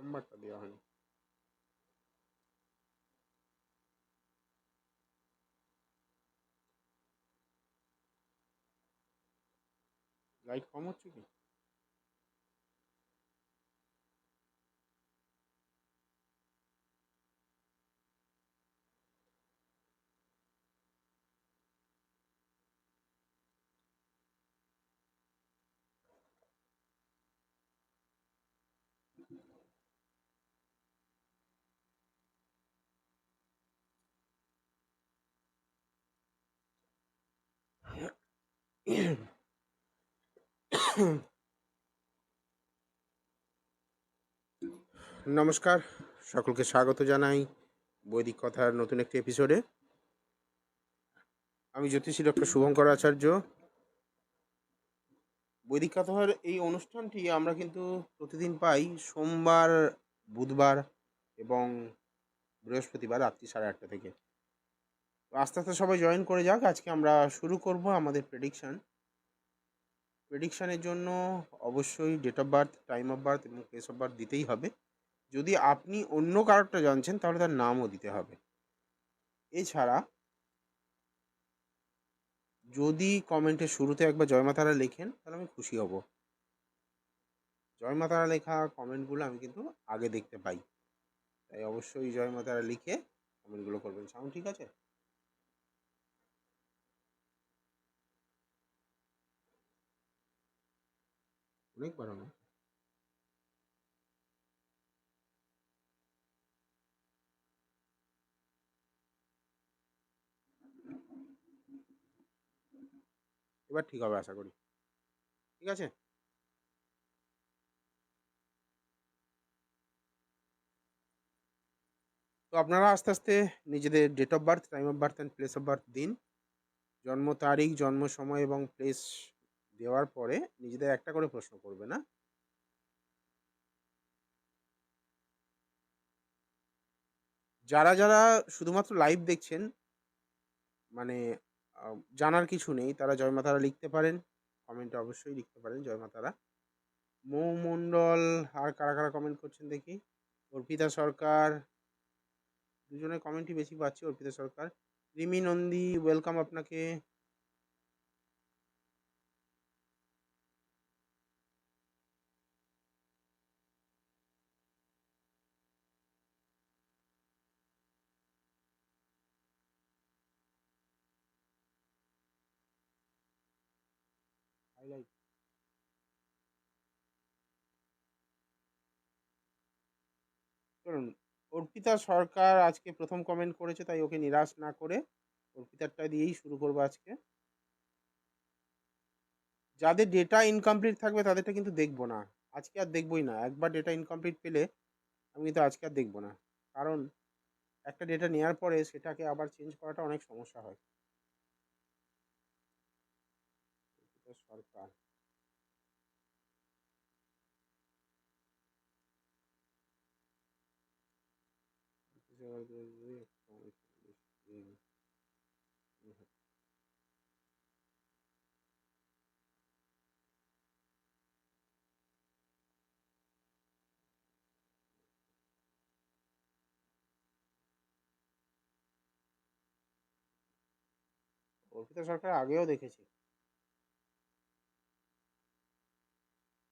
নাম্বারটা দেওয়া হয়নি। লাইট কম হচ্ছে কি? নমস্কার, সকলকে স্বাগত জানাই বৈদিক কথার নতুন একটি এপিসোডে। আমি জ্যোতিষী ডক্টর শুভঙ্কর আচার্য। বৈদিক কথার এই অনুষ্ঠানটি আমরা কিন্তু প্রতিদিন পাই সোমবার, বুধবার এবং বৃহস্পতিবার রাত্রি 8:30 থেকে। তো আস্তে আস্তে সবাই জয়েন করে যাক। আজকে আমরা শুরু করব আমাদের প্রেডিকশানের জন্য অবশ্যই date of birth, time of birth এবং প্লেস অফ বার্থ দিতেই হবে। যদি আপনি অন্য কারোরটা জানছেন তাহলে তার নামও দিতে হবে। এছাড়া যদি কমেন্টের শুরুতে একবার জয় মা তারা লেখেন তাহলে আমি খুশি হব। জয় মা তারা লেখা কমেন্টগুলো আমি কিন্তু আগে দেখতে পাই, তাই অবশ্যই জয় মা তারা লিখে কমেন্টগুলো করবেন। সাউন্ড ঠিক আছে? অনেক বাড়ানো। এবার ঠিক হবে আশা করি। ঠিক আছে, তো আপনারা আস্তে আস্তে নিজেদের date of birth, time of birth and place of birth দিন। জন্ম তারিখ, জন্ম সময় এবং প্লেস দেওয়ার পরে নিজেদের একটা করে প্রশ্ন করবে না। যারা যারা শুধুমাত্র লাইভ দেখছেন, মানে জানার কিছু নেই, তারা জয় মা তারা লিখতে পারেন, কমেন্টে অবশ্যই লিখতে পারেন জয় মা তারা। মৌমণ্ডল, আর কারা কারা কমেন্ট করছেন দেখি। অর্পিতা সরকার, দুজনের কমেন্টই বেশি পাচ্ছি। অর্পিতা সরকার, রিমি নন্দী, ওয়েলকাম আপনাকে। হাইলাইট চলুন, অর্পিতা সরকার আজকে প্রথম কমেন্ট করেছে, তাই ওকে নিরাশ না করে অর্পিতারটা দিয়েই শুরু করবো আজকে। যাদের ডেটা ইনকমপ্লিট থাকবে তাদেরটা কিন্তু দেখবো না, আজকে আর দেখবোই না। একবার ডেটা ইনকমপ্লিট পেলে আমি কিন্তু আজকে আর দেখবো না, কারণ একটা ডেটা নেওয়ার পরে সেটাকে আবার চেঞ্জ করাটা অনেক সমস্যা হয়। সরকার, অর্পিতা সরকার আগেও দেখেছি।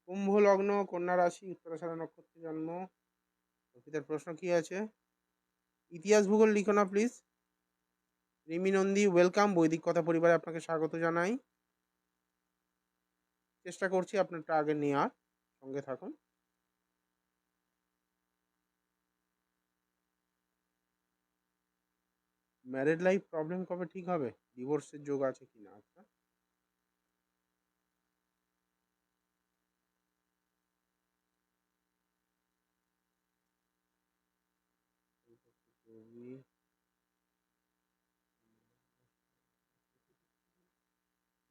কুম্ভ লগ্ন, কন্যা রাশি, উত্তরাষাঢ়া নক্ষত্রে জন্ম। অর্পিতার প্রশ্ন কি আছে? ইতিহাস ভূগোল লিখো না প্লিজ। রিমি নন্দী, ওয়েলকাম। বৈদিক কথা পরিবারে আপনাকে স্বাগত জানাই। চেষ্টা করছি আপনারটা আগে নেওয়ার, সঙ্গে থাকুন। ম্যারেড লাইফ প্রবলেম কবে ঠিক হবে? ডিভোর্সের যোগ আছে কিনা? আচ্ছা,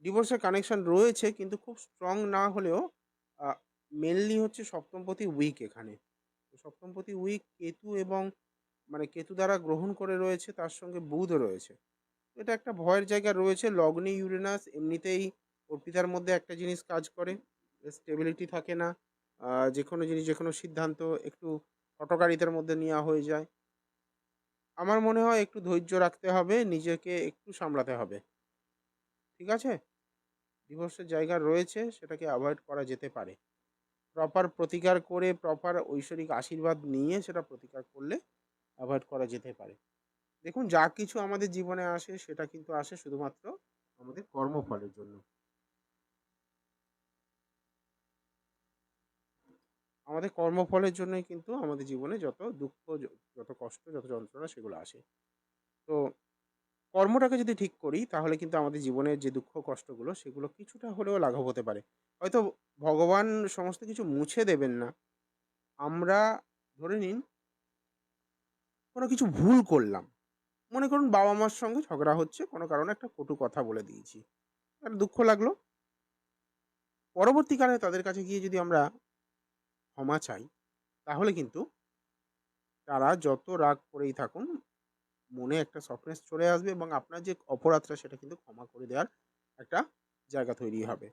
ডিভোর্সের কানেকশন রয়েছে কিন্তু খুব স্ট্রং না হলেও মেনলি হচ্ছে সপ্তমপতি উইক এখানে। সপ্তমপতি উইক কেতু এবং মানে কেতু দ্বারা গ্রহণ করে রয়েছে, তার সঙ্গে বুধও রয়েছে। এটা একটা ভয়ের জায়গা রয়েছে। লগ্নে ইউরেনাস এমনিতেই অর্পিতার মধ্যে একটা জিনিস কাজ করে, স্টেবিলিটি থাকে না। যেকোনো জিনিস, যেকোনো সিদ্ধান্ত একটু হঠকারিতার মধ্যে নেওয়া হয়ে যায়। আমার মনে হয় একটু ধৈর্য রাখতে হবে, নিজেকে একটু সামলাতে হবে। ঠিক আছে? ডিভোর্সের জায়গা রয়েছে, সেটাকে এভয়েড করা যেতে পারে। প্রপার প্রতিকার করে, প্রপার ঐশ্বরিক আশীর্বাদ নিয়ে সেটা প্রতিকার করলে এভয়েড করা যেতে পারে। দেখুন, যা কিছু আমাদের জীবনে আসে সেটা কিন্তু আসে শুধুমাত্র আমাদের কর্মফলের জন্য। আমাদের কর্মফলের জন্যই কিন্তু আমাদের জীবনে যত দুঃখ, যত কষ্ট, যত যন্ত্রণা সেগুলো আসে। তো কর্মটাকে যদি ঠিক করি তাহলে কিন্তু আমাদের জীবনের যে দুঃখ কষ্টগুলো সেগুলো কিছুটা হলেও লাঘব হতে পারে। হয়তো ভগবান সমস্ত কিছু মুছে দেবেন না। আমরা ধরে নিন কোনো কিছু ভুল করলাম। মনে করুন বাবা-মার সঙ্গে ঝগড়া হচ্ছে, কোনো কারণে একটা কটু কথা বলে দিয়েছি। একটা দুঃখ লাগলো। পরবর্তীকালে তাদের কাছে গিয়ে যদি আমরা ক্ষমা চাই, তাহলে কিন্তু তারা যত রাগ করেই থাকুন, মনে একটা সফটনেস চলে আসবে এবং আপনার যে অপরাধটা সেটা কিন্তু ক্ষমা করে দেওয়ার একটা জায়গা তৈরি হবে।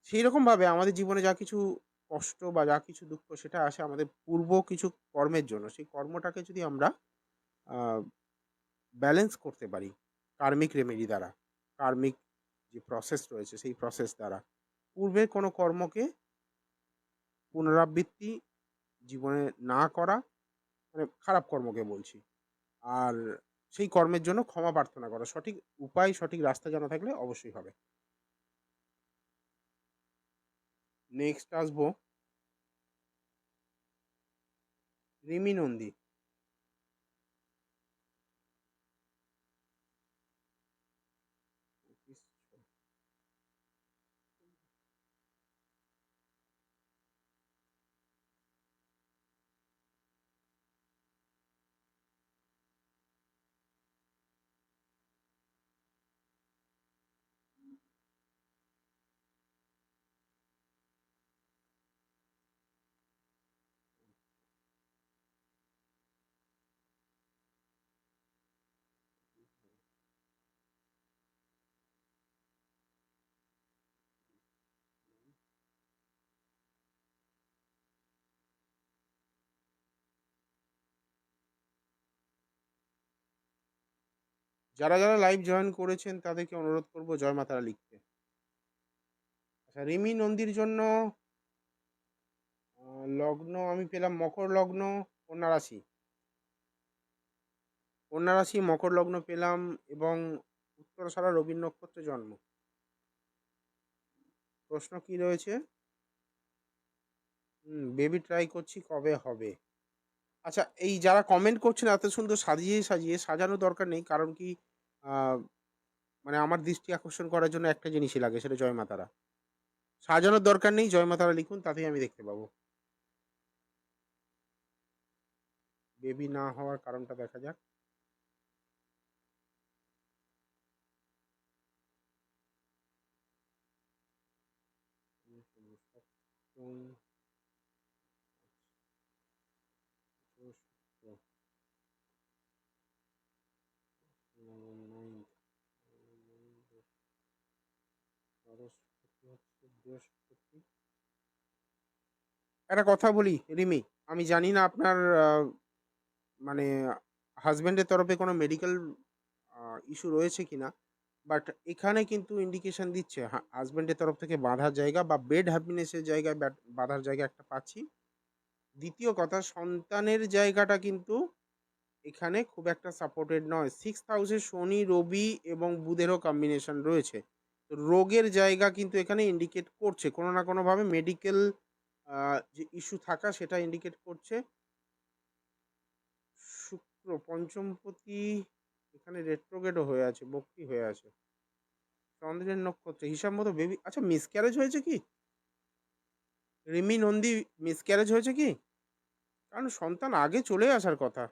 সেইরকমভাবে আমাদের জীবনে যা কিছু কষ্ট বা যা কিছু দুঃখ সেটা আসে আমাদের পূর্ব কিছু কর্মের জন্য। সেই কর্মটাকে যদি আমরা আ ব্যালেন্স করতে পারি কার্মিক রেমেডি দ্বারা, কার্মিক যে প্রসেস রয়েছে সেই প্রসেস দ্বারা, পূর্বের কোনো কর্মকে পুনরাবৃত্তি জীবনে না করা, মানে খারাপ কর্মকে বলছি। আর সেই কর্মের জন্য ক্ষমা প্রার্থনা করা। সঠিক উপায়, সঠিক রাস্তা জানা থাকলে অবশ্যই হবে। নেক্সট আসবো রিমি নন্দী। যারা, যারা লাইভ জয়েন করেছেন তাদেরকে অনুরোধ করব জয় মা তারা লিখতে। আচ্ছা, রিমি নন্দীর জন্য লগ্ন আমি পেলাম মকর লগ্ন, কন্যা রাশি। কন্যা রাশি, মকর লগ্ন পেলাম এবং উত্তরাষাঢ়া রবীন নক্ষত্রে জন্ম। প্রশ্ন কি রয়েছে? বেবি ট্রাই করছি, কবে হবে? আচ্ছা, এই যারা কমেন্ট করছেন এত সুন্দর সাজিয়ে, সাজিয়ে সাজানোর দরকার নেই। কারণ কি আ মানে আমার দৃষ্টি আকর্ষণ করার জন্য একটা জিনিসই লাগে, সেটা জয় মা তারা। সাজানোর দরকার নেই, জয় মা তারা লিখুন, তাতেই আমি দেখতে পাবো। বেবি না হওয়ার কারণটা দেখা যাক। সপ্তম, চতুর্থ, ninth, সরস্বতী হচ্ছে বৃহস্পতি। একটা কথা বলি রিমি, আমি জানি না আপনার মানে হাসব্যান্ডের তরফে কোনো মেডিকেল ইস্যু রয়েছে কিনা, বাট এখানে কিন্তু ইন্ডিকেশন দিচ্ছে হাসব্যান্ডের তরফ থেকে বাঁধার জায়গা বা বেড হ্যাপিনেসের জায়গায় বাঁধার জায়গা একটা পাচ্ছি। দ্বিতীয় কথা, সন্তানের জায়গাটা কিন্তু এখানে খুব একটা সাপোর্টেড নয়। 6th হাউসে শনি, রবি এবং বুধেরও কম্বিনেশন রয়েছে। তো রোগের জায়গা কিন্তু এখানে ইন্ডিকেট করছে। কোনো না কোনোভাবে মেডিকেল যে ইস্যু থাকা সেটা ইন্ডিকেট করছে। শুক্র পঞ্চমপতি এখানে রেট্রোগেটও হয়ে আছে, বক্রি হয়ে আছে। চন্দ্রের নক্ষত্রে হিসাব মতো বেবি, আচ্ছা মিসক্যারেজ হয়েছে কি? রিমি নন্দী, মিসক্যারেজ হয়েছে কি? কারণ সন্তান আগে চলে আসার কথা।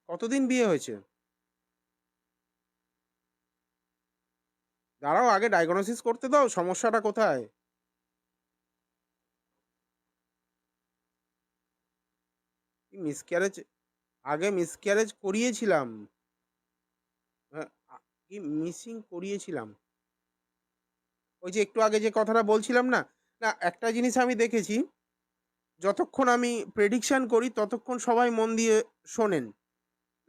কতদিন বিয়ে হয়েছে? দাঁড়াও, আগে ডায়াগনোসিস করতে দাও, সমস্যাটা কোথায়? কি মিসক্যারেজ? আগে মিসক্যারেজ করিয়েছিলাম। কি মিসিং করিয়েছিলাম। ওই যে একটু আগে যে কথাটা বলছিলাম না, না একটা জিনিস আমি দেখেছি, যতক্ষণ আমি প্রেডিকশন করি ততক্ষণ সবাই মন দিয়ে শোনেন।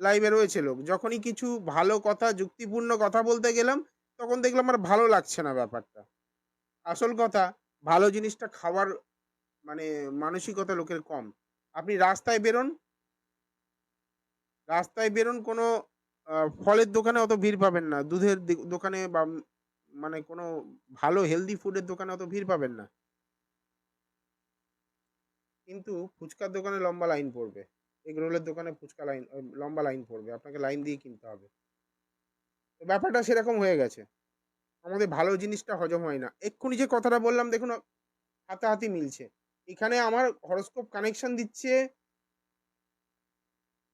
লাইভে রয়েছে লোক। যখনই কিছু ভালো কথা, যুক্তিপূর্ণ কথা বলতে গেলাম, তখন দেখলাম আর ভালো লাগছে না ব্যাপারটা। আসল কথা, ভালো জিনিসটা খাওয়ার মানে মানসিকতা লোকের কম। আপনি রাস্তায় বেরোন কোনো ফলের দোকানে অত ভিড় পাবেন না। দুধের দোকানে বা মানে কোনো ভালো হেলদি ফুডের দোকানে অত ভিড় পাবেন না। কিন্তু ফুচকার দোকানে লম্বা লাইন পড়বে। এগরোলের দোকানে লম্বা লাইন পড়বে। আপনাকে লাইন দিয়ে কিনতে হবে। তো ব্যাপারটা সেরকম হয়ে গেছে। আমাদের ভালো জিনিসটা হজম হয় না। এক্ষুনি যে কথাটা বললাম দেখুন হাতাহাতি মিলছে। এখানে আমার হরোস্কোপ কানেকশন দিচ্ছে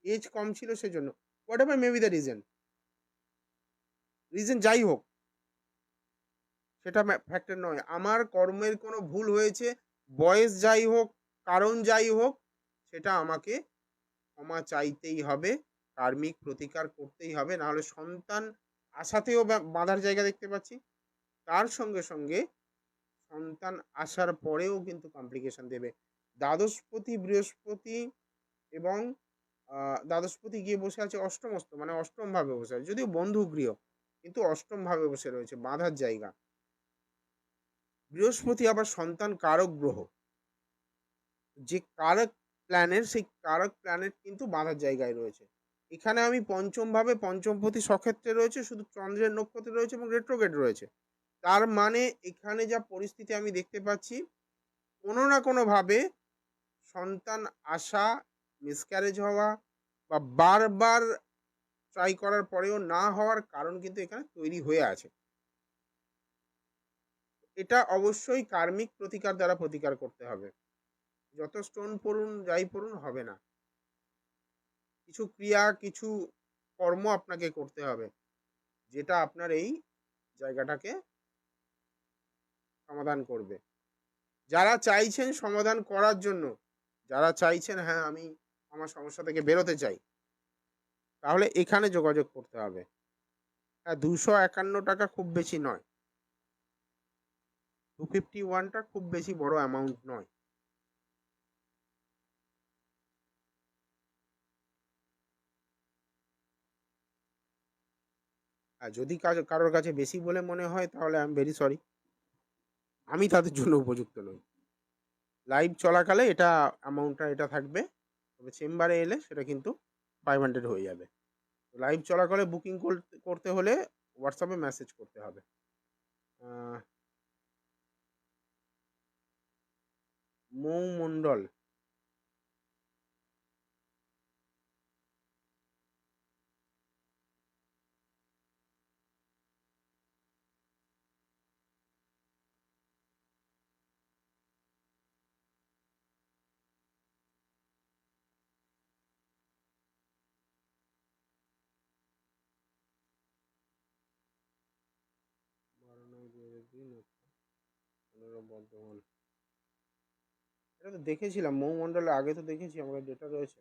এজ কম ছিল সেজন্য। Whatever may be the reason. Reason যাই হোক, সেটা ফ্যাক্টর নয়। আমার কর্মের কোনো ভুল হয়েছে, বয়স যাই হোক, কারণ যাই হোক, সেটা আমাকে ক্ষমা চাইতেই হবে। কার্মিক প্রতিকার করতেই হবে। নাহলে সন্তান আসাতেও বাধার জায়গা দেখতে পাচ্ছি। তার সঙ্গে, সঙ্গে সন্তান আসার পরেও কিন্তু কমপ্লিকেশন দেবে। দ্বাদশপতি বৃহস্পতি এবং দ্বাদশপতি গিয়ে বসে আছে অষ্টমস্ত, মানে অষ্টম ভাবে বসে আছে। যদিও বন্ধু গৃহ, কিন্তু অষ্টম ভাবে বসে রয়েছে, বাঁধার জায়গা। বৃহস্পতি আবার সন্তান কারক গ্রহ। যে কারক প্ল্যানেট, সেই কারক প্ল্যানেট কিন্তু বাঁধার জায়গায় রয়েছে। এখানে আমি পঞ্চম ভাবে, পঞ্চমপতি সক্ষেত্রে রয়েছে, শুধু চন্দ্রের নক্ষত্রে রয়েছে এবং রেট্রোগেট রয়েছে। তার মানে এখানে যা পরিস্থিতি আমি দেখতে পাচ্ছি, কোনো না কোনোভাবে সন্তান আসা, মিসক্যারেজ হওয়া বা বারবার ট্রাই করার পরেও না হওয়ার কারণ কিন্তু এখানে তৈরি হয়ে আছে। এটা অবশ্যই কার্মিক প্রতিকার দ্বারা প্রতিকার করতে হবে। যত স্টোন পড়ুন, যাই পড়ুন, হবে না। কিছু ক্রিয়া, কিছু কর্ম আপনাকে করতে হবে, যেটা আপনার এই জায়গাটাকে সমাধান করবে। যারা চাইছেন সমাধান করার জন্য, যারা চাইছেন হ্যাঁ আমি আমার সমস্যা থেকে বেরোতে চাই, তাহলে এখানে যোগাযোগ করতে হবে। হ্যাঁ, 251 টাকা খুব বেশি নয়। 251টা খুব বেশি বড় অ্যামাউন্ট নয়। আর যদি কারোর কাছে বেশি বলে মনে হয়, তাহলে আই এম ভেরি সরি, আমি তাদের জন্য উপযুক্ত নই। লাইভ চলাকালে এটা অ্যামাউন্টটা এটা থাকবে, তবে চেম্বারে এলে সেটা কিন্তু 500 হয়ে যাবে। লাইভ চলাকালে বুকিং করতে হলে হোয়াটসঅ্যাপে মেসেজ করতে হবে। মৌ মণ্ডল, বর্ধমান। এটা তো দেখেছিলাম, মৌ মণ্ডলে আগে তো দেখেছি, আমার ডেটা রয়েছে।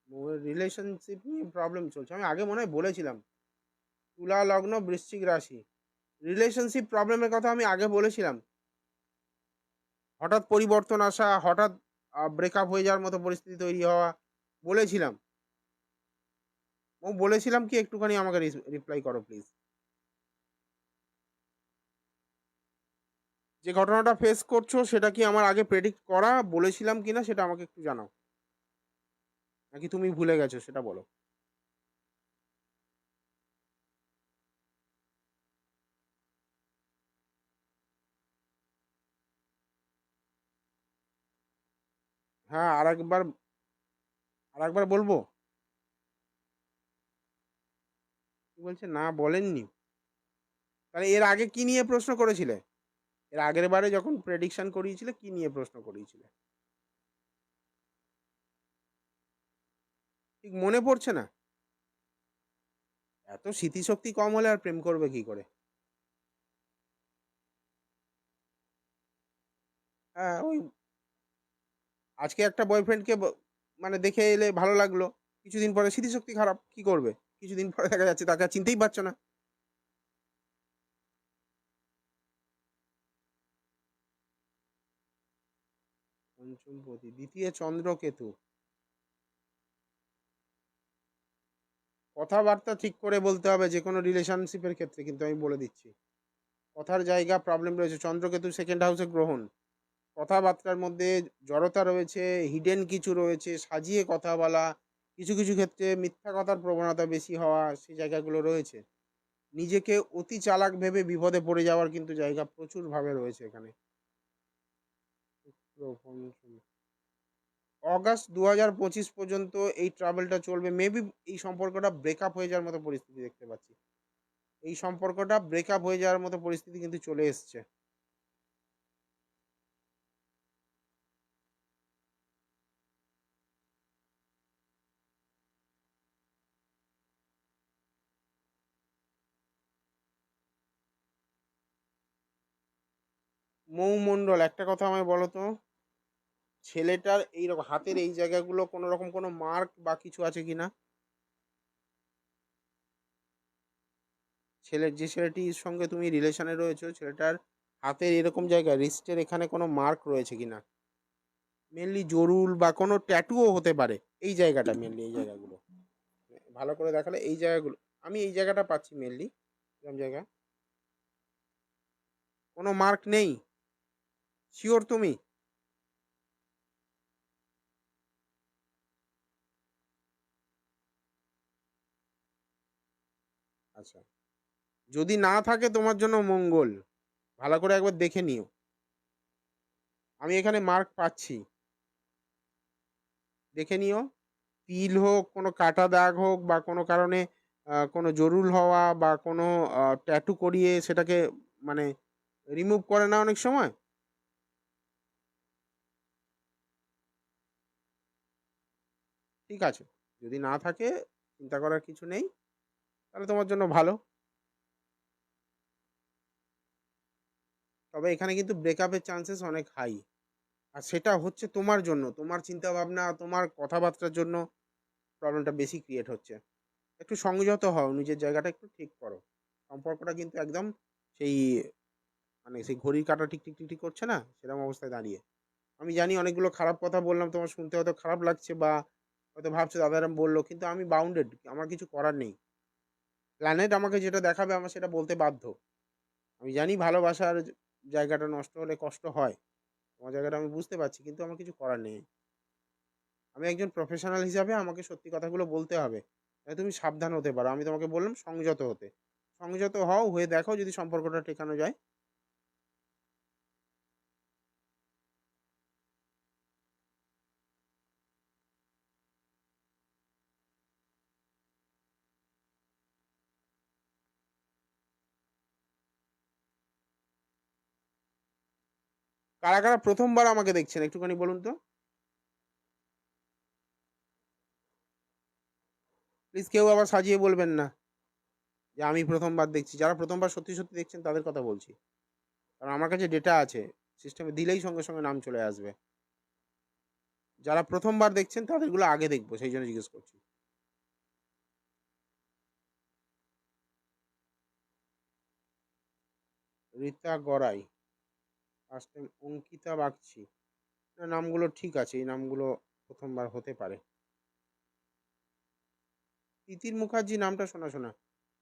মৌয়ের রিলেশনশিপ নিয়ে প্রবলেম চলছে, আমি আগে মনে হয় বলেছিলাম। তুলা লগ্ন, বৃশ্চিক রাশি, রিলেশনশিপ প্রবলেমের কথা আমি আগে বলেছিলাম। হঠাৎ পরিবর্তন আসা, হঠাৎ ব্রেকআপ হয়ে যাওয়ার মতো পরিস্থিতি তৈরি হওয়া, বলেছিলাম। ও বলেছিলাম কি, একটুখানি আমাকে রিপ্লাই করো প্লিজ। যে ঘটনাটা ফেস করছো সেটা কি আমার আগে প্রেডিক্ট করা বলেছিলাম কিনা, সেটা আমাকে একটু জানাও। নাকি তুমি ভুলে গেছো, সেটা বলো। হ্যাঁ, আর একবার বলবো। কি বলছে, না বলেননি? তাহলে এর আগে কি নিয়ে প্রশ্ন করেছিলে? এর আগের বারে যখন প্রেডিকশন করিয়েছিলে, কি নিয়ে প্রশ্ন করিয়েছিলে? ঠিক মনে পড়ছে না? এত স্মৃতিশক্তি কম হলে আর প্রেম করবে কি করে? হ্যাঁ, ওই আজকে একটা বয়ফ্রেন্ডকে মানে দেখে এলে ভালো লাগলো, কিছুদিন পরে স্মৃতিশক্তি খারাপ, কি করবে? কিছুদিন পরে দেখা যাচ্ছে তাকে আর চিনতেই পারছো না। পঞ্চমপতি, দ্বিতীয় চন্দ্রকেতু। কথাবার্তা ঠিক করে বলতে হবে যে কোনো রিলেশনশিপের ক্ষেত্রে, কিন্তু আমি বলে দিচ্ছি কথার জায়গা প্রবলেম রয়েছে। চন্দ্রকেতু সেকেন্ড হাউসে গ্রহণ, কথাবার্তার মধ্যে জড়তা রয়েছে, হিডেন কিছু রয়েছে, সাজিয়ে কথা বলা, কিছু কিছু ক্ষেত্রে মিথ্যা কথার প্রবণতা বেশি হওয়া, সেই জায়গাগুলো রয়েছে। নিজেকে অতি চালাক ভেবে বিপদে পড়ে যাওয়ার কিন্তু জায়গা প্রচুর ভাবে রয়েছে এখানে। অগাস্ট 2025 পর্যন্ত এই ট্রাভেলটা চলবে। মেবি এই সম্পর্কটা ব্রেকআপ হয়ে যাওয়ার মতো পরিস্থিতি দেখতে পাচ্ছি। এই সম্পর্কটা ব্রেকআপ হয়ে যাওয়ার মতো পরিস্থিতি কিন্তু চলে এসছে। মৌমণ্ডল, একটা কথা আমায় বলো তো, ছেলেটার এইরকম হাতের এই জায়গাগুলো কোনো রকম কোনো মার্ক বা কিছু আছে কিনা? ছেলের, যে ছেলেটির সঙ্গে তুমি রিলেশনে রয়েছো, ছেলেটার হাতের এরকম জায়গায় রিস্টের এখানে কোনো মার্ক রয়েছে কিনা? মেনলি জরুল বা কোনো ট্যাটুও হতে পারে। এই জায়গাটা মেনলি, এই জায়গাগুলো ভালো করে দেখালে এই জায়গাগুলো, আমি এই জায়গাটা পাচ্ছি মেনলি। এরকম জায়গা কোনো মার্ক নেই? শিওর তুমি? আচ্ছা, যদি না থাকে তোমার জন্য মঙ্গল, ভালো করে একবার দেখে নিও। আমি এখানে মার্ক পাচ্ছি, দেখে নিও। তিল হোক, কোনো কাটা দাগ হোক, বা কোনো কারণে কোনো জরুল হওয়া, বা কোনো ট্যাটু করিয়ে সেটাকে মানে রিমুভ করে না অনেক সময়। ঠিক আছে, যদি না থাকে চিন্তা করার কিছু নেই, তাহলে তোমার জন্য ভালো। তবে এখানে কিন্তু ব্রেকআপের চান্সেস অনেক হাই। আর সেটা হচ্ছে তোমার জন্য, তোমার চিন্তা ভাবনা, তোমার কথাবার্তার জন্য প্রবলেমটা বেশি ক্রিয়েট হচ্ছে। একটু সংযত হও, নিজের জায়গাটা একটু ঠিক করো। সম্পর্কটা কিন্তু একদম সেই মানে সেই ঘড়ির কাঁটা টিক টিক টিক টিক করছে না, সেরকম অবস্থায় দাঁড়িয়ে। আমি জানি অনেকগুলো খারাপ কথা বললাম, তোমার শুনতে হয়তো খারাপ লাগছে, বা হয়তো ভাবছো দাদা এরম বললো, কিন্তু আমি বাউন্ডেড, আমার কিছু করার নেই। প্ল্যানেট আমাকে যেটা দেখাবে আমার সেটা বলতে বাধ্য। আমি জানি ভালোবাসার জায়গাটা নষ্ট হলে কষ্ট হয়, তোমার জায়গাটা আমি বুঝতে পারছি, কিন্তু আমার কিছু করার নেই। আমি একজন প্রফেশনাল হিসাবে আমাকে সত্যি কথাগুলো বলতে হবে। তুমি সাবধান হতে পারো, আমি তোমাকে বললাম সংযত হতে। সংযত হও, হয়ে দেখো যদি সম্পর্কটা টেকানো যায়। কারা কারা প্রথমবার আমাকে দেখছেন একটুখানি বলুন তো? প্লিজ কেউ আবার সাজিয়ে বলবেন না যে আমি প্রথমবার দেখছি। যারা প্রথমবার সত্যি সত্যি দেখছেন তাদের কথা বলছি, কারণ আমার কাছে ডেটা আছে, সিস্টেমে দিলেই সঙ্গে সঙ্গে নাম চলে আসবে। যারা প্রথমবার দেখছেন তাদেরগুলো আগে দেখবো, সেই জন্য জিজ্ঞেস করছি। Rita Garai, first time Ankita Bagchi. না, নামগুলো ঠিক আছে, এই নামগুলো প্রথমবার হতে পারে। তিতির মুখার্জি নামটা শোনা শোনা।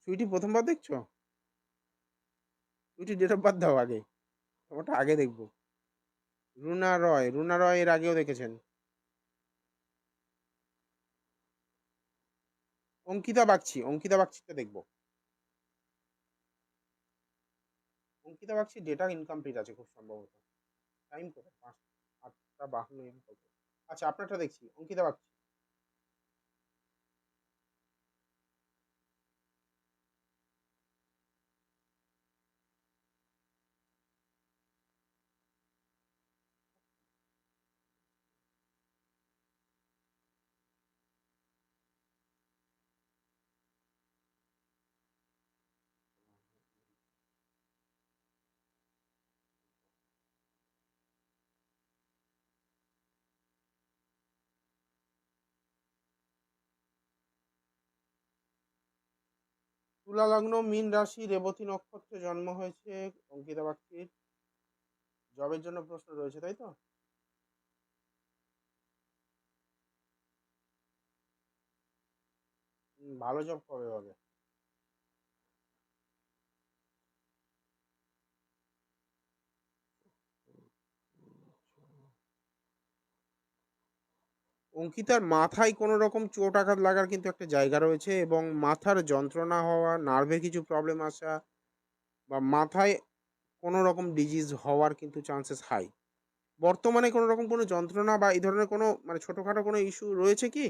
সুইটি প্রথমবার দেখছো? সুইটি ডেট অফ বার্থ দাও আগে, ওটা আগে দেখবো। রুনা রয়, রুনা রয় এর আগেও দেখেছেন। অঙ্কিতা বাগচি, অঙ্কিতা বাগচিটা দেখবো। অঙ্কিতা বাগচি ডেটা ইনকমপ্লিট আছে খুব সম্ভবত। টাইম কোথায়? 8টা 52 এম কত? আচ্ছা, আপনারটা দেখছি, অঙ্কিতা বাগচি। তুলা লগ্ন, মীন রাশি, রেবতী নক্ষত্রে জন্ম হয়েছে অঙ্কিতা বাগচির। জবের জন্য প্রশ্ন রয়েছে, তাই তো? ভালো জব কবে হবে? অঙ্কিতার মাথায় কোনো রকম চোট আঘাত লাগার কিন্তু একটা জায়গা রয়েছে এবং মাথার যন্ত্রণা হওয়া, নার্ভের কিছু প্রবলেম আসা বা মাথায় কোনো রকম ডিজিজ হওয়ার কিন্তু চান্সেস হাই। বর্তমানে কোনো রকম কোনো যন্ত্রণা বা এই ধরনের কোনো মানে ছোটখাটো কোনো ইস্যু রয়েছে কি?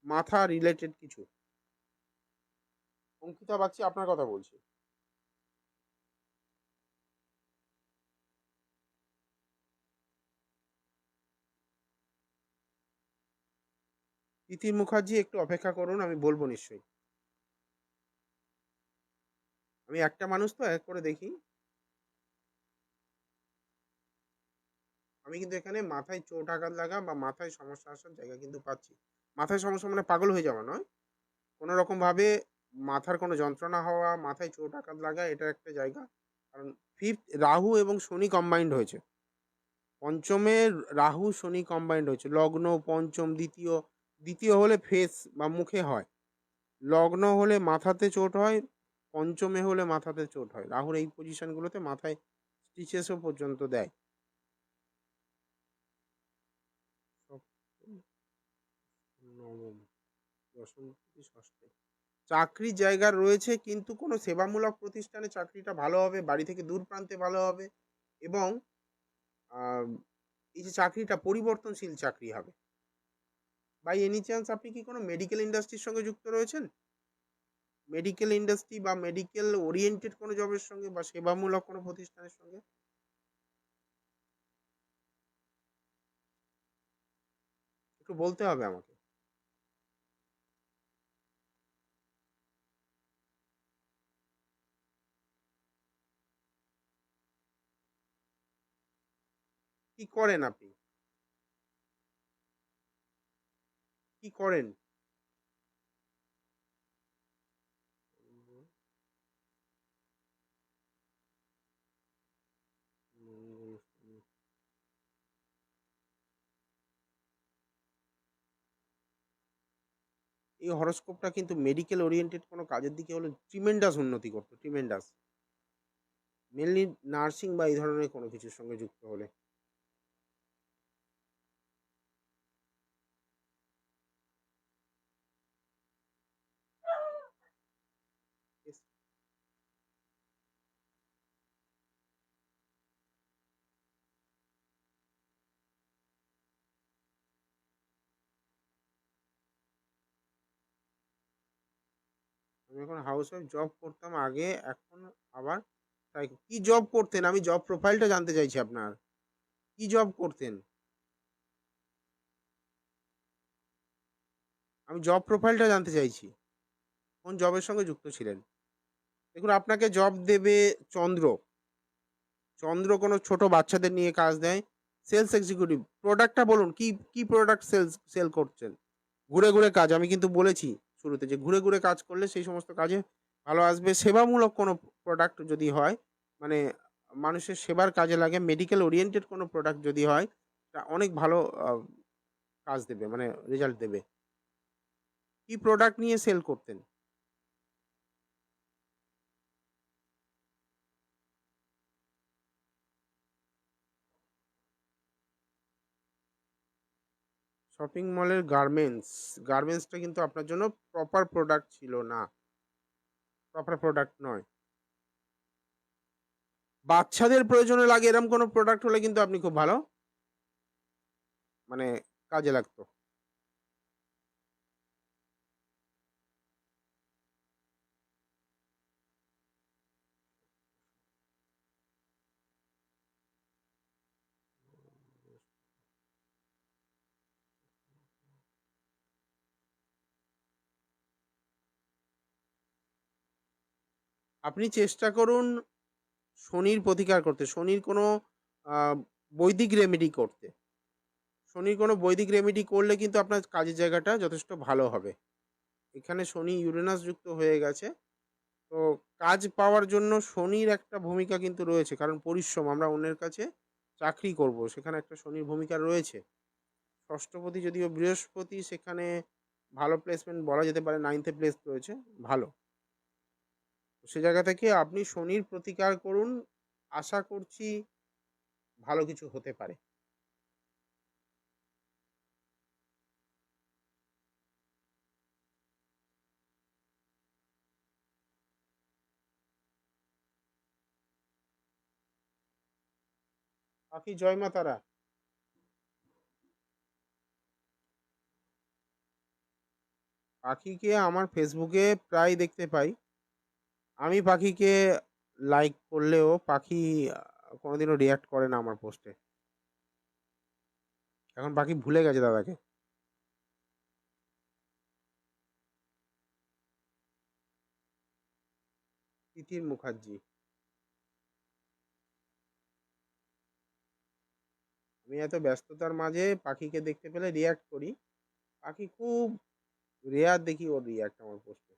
মাথা রিলেটেড কিছু? অঙ্কিতা বাগচি আপনার কথা বলছি। তিতির মুখার্জি একটু অপেক্ষা করুন, আমি বলব নিশ্চয়ই। আমি একটা মানুষ তো এক করে দেখি। আমি কিন্তু এখানে মাথায় চোট আঘাত লাগা বা মাথায় সমস্যা আসার জায়গা কিন্তু পাচ্ছি। মাথায় সমস্যা মানে পাগল হয়ে যাওয়া নয়। কোনো রকমভাবে মাথার কোনো যন্ত্রণা হওয়া, মাথায় চোট আঘাত লাগা এটা একটা জায়গা। কারণ 5th রাহু এবং শনি কম্বাইন্ড হয়েছে। পঞ্চমে রাহু শনি কম্বাইন্ড হয়েছে। লগ্ন, পঞ্চম, দ্বিতীয়, দ্বিতীয় হলে ফেস বা মুখে হয়। লগ্ন হলে মাথাতে চোট হয়, পঞ্চমে হলে মাথাতে চোট হয়। রাহুর এই পজিশনগুলোতে মাথায় স্টিচেসও পর্যন্ত দেয়। সপ্তম, নবম, দশম, ষষ্ঠে। চাকরির জায়গা রয়েছে কিন্তু কোনো সেবামূলক প্রতিষ্ঠানে চাকরিটা ভালো হবে, বাড়ি থেকে দূর প্রান্তে ভালো হবে এবং আম এই যে চাকরিটা পরিবর্তনশীল চাকরি হবে। বাই এনি চান্স আপনি কি কোনো মেডিকেল ইন্ডাস্ট্রির সঙ্গে যুক্ত রয়েছেন? মেডিকেল ইন্ডাস্ট্রি বা মেডিকেল ওরিয়েন্টেড কোনো জবের সঙ্গে বা সেবামূলক কোনো প্রতিষ্ঠানের সঙ্গে? একটু বলতে হবে আমাকে। কি করেন আপনি? কি করেন? মঙ্গল, শনি। এই হরোস্কোপটা কিন্তু মেডিকেল ওরিয়েন্টেড কোনো কাজের দিকে হলে ট্রিমেন্ডাস উন্নতি করতো, ট্রিমেন্ডাস। মেনলি নার্সিং বা এই ধরনের কোনো কিছুর সঙ্গে যুক্ত হলে। Yes, আমি এখন হাউসওয়াইফ জব করতাম আগে, এখন আবার তাই কি জব করতেন? আমি জব প্রোফাইলটা জানতে চাইছি আপনার। কি জব করতেন? আমি জব প্রোফাইলটা জানতে চাইছি। কোন জবের সঙ্গে যুক্ত ছিলেন? দেখুন আপনাকে জব দেবে চন্দ্র। চন্দ্র কোনো ছোট বাচ্চাদের নিয়ে কাজ দেয়। Sales executive. প্রোডাক্টটা বলুন কি প্রোডাক্ট সেল করছেন? ঘুরে, ঘুরে কাজ। আমি কিন্তু বলেছি শুরুতে যে ঘুরে, ঘুরে কাজ করলে সেই সমস্ত কাজে ভালো আসবে। সেবামূলক কোনো প্রোডাক্ট যদি হয়, মানে মানুষের সেবার কাজে লাগে, মেডিকেল ওরিয়েন্টেড কোনো প্রোডাক্ট যদি হয়, তা অনেক ভালো আ কাজ দেবে, মানে রেজাল্ট দেবে। কি প্রোডাক্ট নিয়ে সেল করতেন? শপিং মলের গার্মেন্টস। গার্মেন্টসটা কিন্তু আপনার জন্য প্রপার প্রোডাক্ট ছিল না। প্রপার প্রোডাক্ট নয়। বাচ্চাদের প্রয়োজনে লাগে এরকম কোনো প্রোডাক্ট হলে কিন্তু আপনি খুব ভালো মানে কাজে লাগতো। আপনি চেষ্টা করুন শনির প্রতিকার করতে। শনির কোনো আ বৈদিক রেমেডি করতে। শনির কোনো বৈদিক রেমেডি করলে কিন্তু আপনার কাজের জায়গাটা যথেষ্ট ভালো হবে। এখানে শনি ইউরেনাস যুক্ত হয়ে গেছে। তো কাজ পাওয়ার জন্য শনির একটা ভূমিকা কিন্তু রয়েছে। কারণ পরিশ্রম আমরা অন্যের কাছে চাকরি করব। সেখানে একটা শনির ভূমিকা রয়েছে। ষষ্ঠপতি যদিও বৃহস্পতি সেখানে ভালো প্লেসমেন্ট বলা যেতে পারে, 9th প্লেস রয়েছে, ভালো। সে জায়গা থেকে আপনি শনির প্রতিকার করুন, আশা করছি ভালো কিছু হতে পারে। বাকি জয় মা তারা। পাখিকে আমার ফেসবুকে প্রায় দেখতে পাই। আমি পাখিকে লাইক করলেও পাখি কোনোদিনও রিয়াক্ট করে না আমার পোস্টে। এখন পাখি ভুলে গেছে দাদাকে। তিতির মুখার্জি। আমি এত ব্যস্ততার মাঝে পাখিকে দেখতে পেলে রিয়াক্ট করি। পাখি খুব রেয়ার দেখি ওর রিয়াক্ট আমার পোস্টে।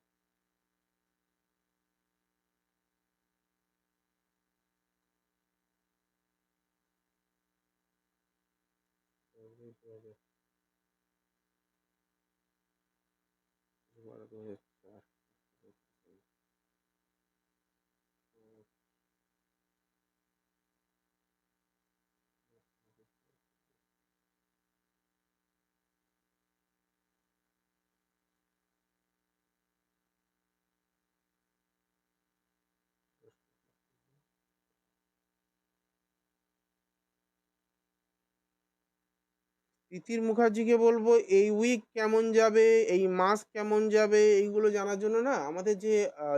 তিতির মুখার্জিকে বলবো এই উইক কেমন যাবে, এই মাস কেমন যাবে, এইগুলো জানার জন্য না আমাদের যে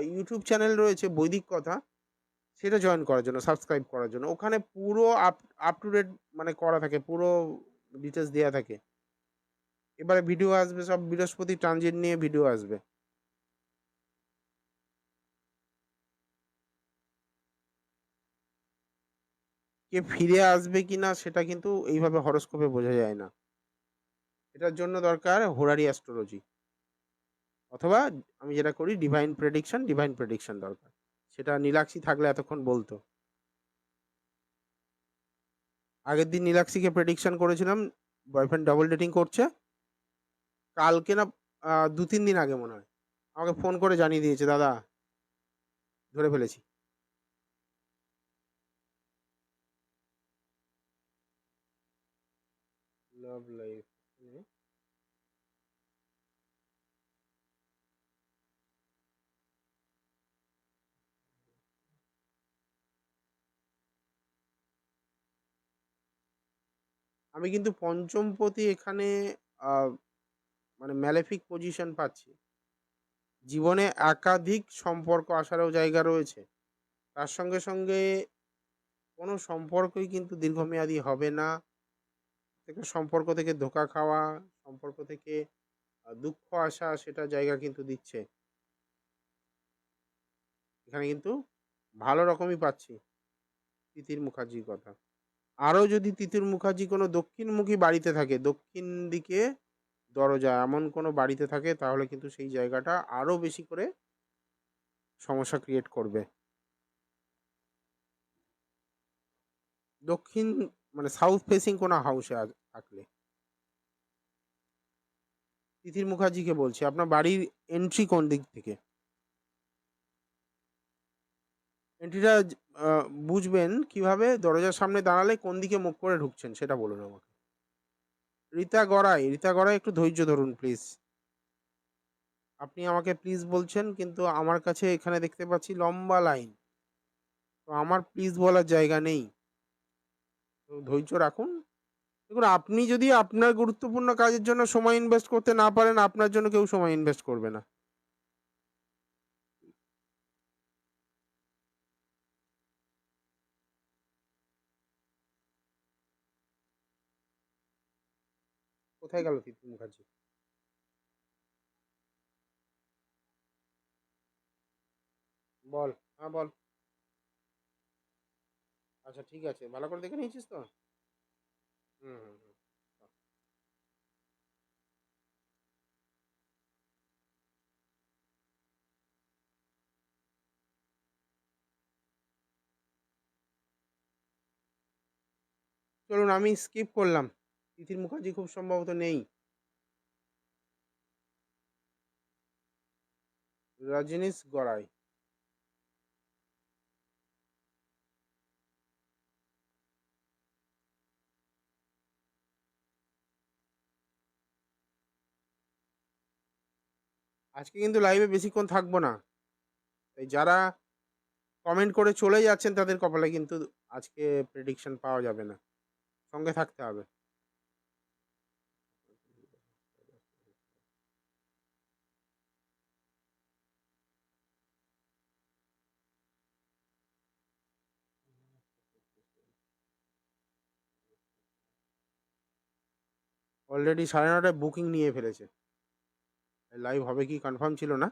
ইউটিউব চ্যানেল রয়েছে বৈদিক কথা, সেটা জয়েন করার জন্য, সাবস্ক্রাইব করার জন্য। ওখানে পুরো আপ টু ডেট মানে করা থাকে, পুরো ডিটেলস দেওয়া থাকে। এবারে ভিডিও আসবে সব, বৃহস্পতি ট্রানজিট নিয়ে ভিডিও আসবে। কে ফিরে আসবে কি না সেটা কিন্তু এইভাবে হরোস্কোপে বোঝা যায় না। এটার জন্য দরকার হোরারি অ্যাস্ট্রোলজি, অথবা আমি যেটা করি ডিভাইন প্রেডিকশন দরকার। সেটা নীলাক্ষী থাকলে এতক্ষণ বলতো। আগের দিন নীলাক্ষীকে প্রেডিকশন করেছিলাম, বয়ফ্রেন্ড ডাবল ডেটিং করছে। কালকে না 2-3 দিন আগে মনে হয় আমাকে ফোন করে জানিয়ে দিয়েছে, দাদা ধরে ফেলেছি। Love life. আমি কিন্তু পঞ্চমপতি এখানে আহ, মানে ম্যালেফিক পজিশন পাচ্ছি। জীবনে একাধিক সম্পর্ক আসারও জায়গা রয়েছে। তার সঙ্গে সঙ্গে কোনো সম্পর্কই কিন্তু দীর্ঘমেয়াদী হবে না। থেকে সম্পর্ক থেকে ধোঁকা খাওয়া, সম্পর্ক থেকে দুঃখ আসা, সেটা জায়গা কিন্তু দিচ্ছে। এখানে কিন্তু ভালো রকমই পাচ্ছি তিতির মুখার্জির কথা। আরও যদি তিতির মুখার্জি কোনো দক্ষিণমুখী বাড়িতে থাকে, দক্ষিণ দিকে দরজা এমন কোনো বাড়িতে থাকে, তাহলে কিন্তু সেই জায়গাটা আরও বেশি করে সমস্যা ক্রিয়েট করবে। দক্ষিণ মানে সাউথ ফেসিং কোনো হাউসে থাকলে। তিতির মুখার্জিকে বলছি, আপনার বাড়ির এন্ট্রি কোন দিক থেকে? এন্ট্রিটা বুঝবেন কিভাবে? দরজার সামনে দাঁড়ালে কোন দিকে মুখ করে ঢুকছেন সেটা বলুন আমাকে। রীতা গড়াই একটু ধৈর্য ধরুন প্লিজ। আপনি আমাকে প্লিজ বলছেন, কিন্তু আমার কাছে এখানে দেখতে পাচ্ছি লম্বা লাইন। তো আমার প্লিজ বলার জায়গা নেই। তো ধৈর্য রাখুন। দেখুন, আপনি যদি আপনার গুরুত্বপূর্ণ কাজের জন্য সময় ইনভেস্ট করতে না পারেন, আপনার জন্য কেউ সময় ইনভেস্ট করবে না। কোথায় গেল তিতির মুখার্জি? বল। হ্যাঁ বল। আচ্ছা ঠিক আছে, ভালো করে দেখে নিয়েছিস তো? হুম হুম হুম। চলুন আমি স্কিপ করলাম। তিথির মুখার্জি খুব সম্ভবত নেই। রজনীশ গড়াই। আজকে কিন্তু লাইভে বেশিক্ষণ থাকবো না, তাই যারা কমেন্ট করে চলে যাচ্ছেন তাদের কপালে কিন্তু আজকে প্রেডিকশন পাওয়া যাবে না, সঙ্গে থাকতে হবে। অলরেডি 9:30টায় বুকিং নিয়ে ফেলেছে, লাইভ হবে কি কনফার্ম ছিল না,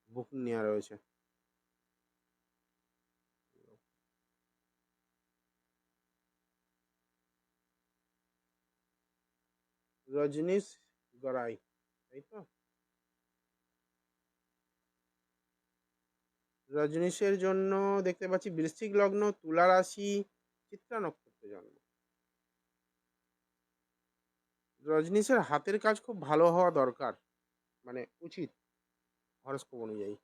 বুকিং নেওয়া রয়েছে। রজনীশ গড়াই, তাই তো? রজনীশের জন্য দেখতে পাচ্ছি বৃশ্চিক লগ্ন, তুলা রাশি, চিত্রা নক্ষত্রে জন্ম। রজনীশের হাতের কাজ খুব ভালো হওয়া দরকার, মানে উচিত হরস্কোপ অনুযায়ী।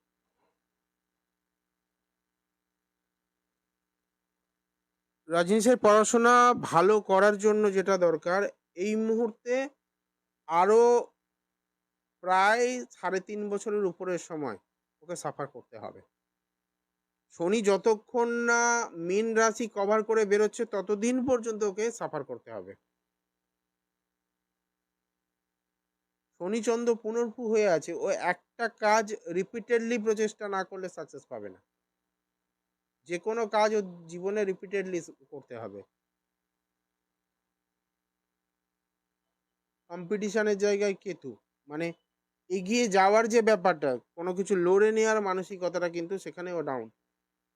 রজনীশের পড়াশোনা ভালো করার জন্য যেটা দরকার, এই মুহূর্তে আরো প্রায় 3.5 বছরের উপরের সময় ওকে সাফার করতে হবে। শনি যতক্ষণ না মীন রাশি কভার করে বেরোচ্ছে ততদিন পর্যন্ত ওকে সাফার করতে হবে। শনিচন্দ্র পুনর্ভু হয়ে আছে, ও একটা কাজ রিপিটেডলি প্রচেষ্টা না করলে সাকসেস পাবে না। যে কোনো কাজ ও জীবনে রিপিটেডলি করতে হবে। কম্পিটিশনের জায়গায় কেতু, মানে এগিয়ে যাওয়ার যে ব্যাপারটা, কোনো কিছু লড়ে নেওয়ার মানসিকতাটা কিন্তু সেখানে ও ডাউন।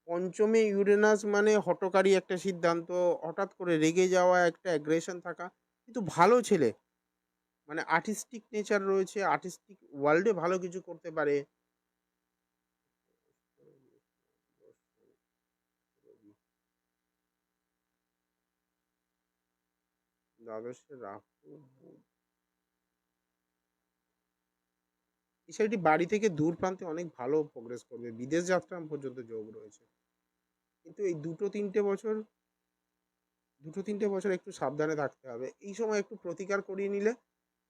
পঞ্চমে ইউরেনাস মানে হঠকারী একটা সিদ্ধান্ত, হঠাৎ করে রেগে যাওয়া, একটা অ্যাগ্রেশন থাকা, কিন্তু ভালো ছেলে, মানে আর্টিস্টিক নেচার রয়েছে, আর্টিস্টিক ওয়ার্ল্ডে ভালো কিছু করতে পারে। দ্বাদশে রাহু, এই ছেলেটি বাড়ি থেকে দূর প্রান্তে অনেক ভালো প্রোগ্রেস করবে, বিদেশ যাত্রা পর্যন্ত যোগ রয়েছে। কিন্তু এই দুটো তিনটে বছর একটু সাবধানে থাকতে হবে। এই সময় একটু প্রতিকার করিয়ে নিলে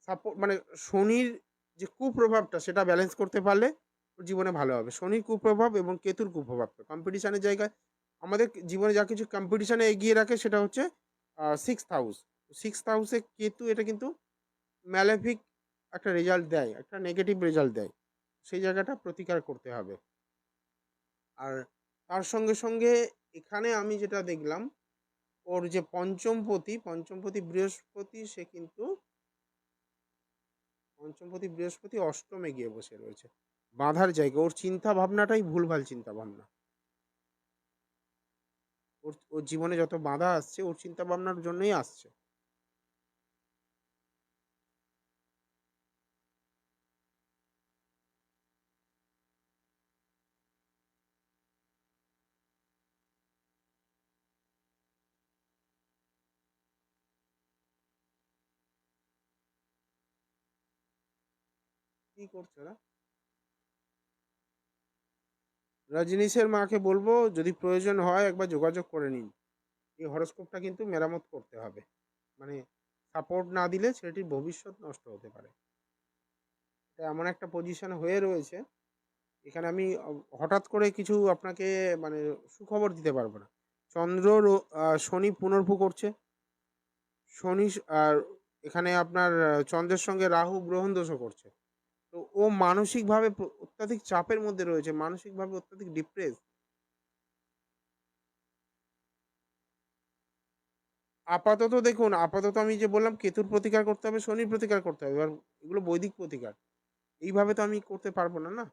সাপোর্ট, মানে শনির যে কুপ্রভাবটা সেটা ব্যালেন্স করতে পারলে ওর জীবনে ভালো হবে। শনির কুপ্রভাব এবং কেতুর কুপ্রভাবটা কম্পিটিশনের জায়গায়, আমাদের জীবনে যা কিছু কম্পিটিশনে এগিয়ে রাখে সেটা হচ্ছে 6th হাউস। 6th হাউসে কেতু, এটা কিন্তু ম্যালেফিক একটা রেজাল্ট দেয়, একটা নেগেটিভ রেজাল্ট দেয়। সেই জায়গাটা প্রতিকার করতে হবে। আর তার সঙ্গে সঙ্গে এখানে আমি যেটা দেখলাম, ওর যে পঞ্চমপতি বৃহস্পতি, সে কিন্তু পঞ্চমপতি বৃহস্পতি অষ্টমে গিয়ে বসে রয়েছে, বাঁধার জায়গা। ওর চিন্তা ভাবনাটাই ভুলভাল চিন্তা ভাবনা। ওর জীবনে যত বাধা আসছে ওর চিন্তা ভাবনার জন্যই আসছে। কি করছে ওরা? রজনীশের মাকে বলবো যদি প্রয়োজন হয় একবার যোগাযোগ করে নিন, এই হরস্কোপটা কিন্তু মেরামত করতে হবে, মানে সাপোর্ট না দিলে ছেলেটির ভবিষ্যৎ নষ্ট হতে পারে। এটা এমন একটা পজিশন হয়ে রয়েছে, এখানে আমি হঠাৎ করে কিছু আপনাকে মানে সুখবর দিতে পারবো না। চন্দ্র শনি পুনর্ভু করছে, শনি আর এখানে আপনার চন্দ্রের সঙ্গে রাহু গ্রহণ দোষও করছে। তো ও মানসিকভাবে অত্যাধিক চাপের মধ্যে রয়েছে, মানসিকভাবে অত্যাধিক ডিপ্রেস। আপাতত দেখুন, আপাতত আমি যে বললাম কেতুর প্রতিকার করতে হবে, শনির প্রতিকার করতে হবে, এবার এগুলো বৈদিক প্রতিকার, এইভাবে তো আমি করতে পারবো না, না।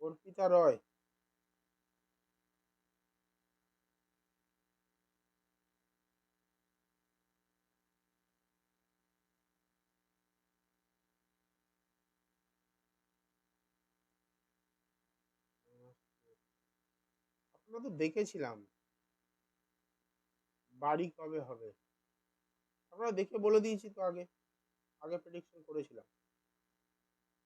অর্পিতা রয়, আমরা তো দেখেছিলাম বাড়ি কবে হবে। আমরা দেখে বলে দিয়েছি তো আগে, আগে প্রেডিকশন করেছিলাম।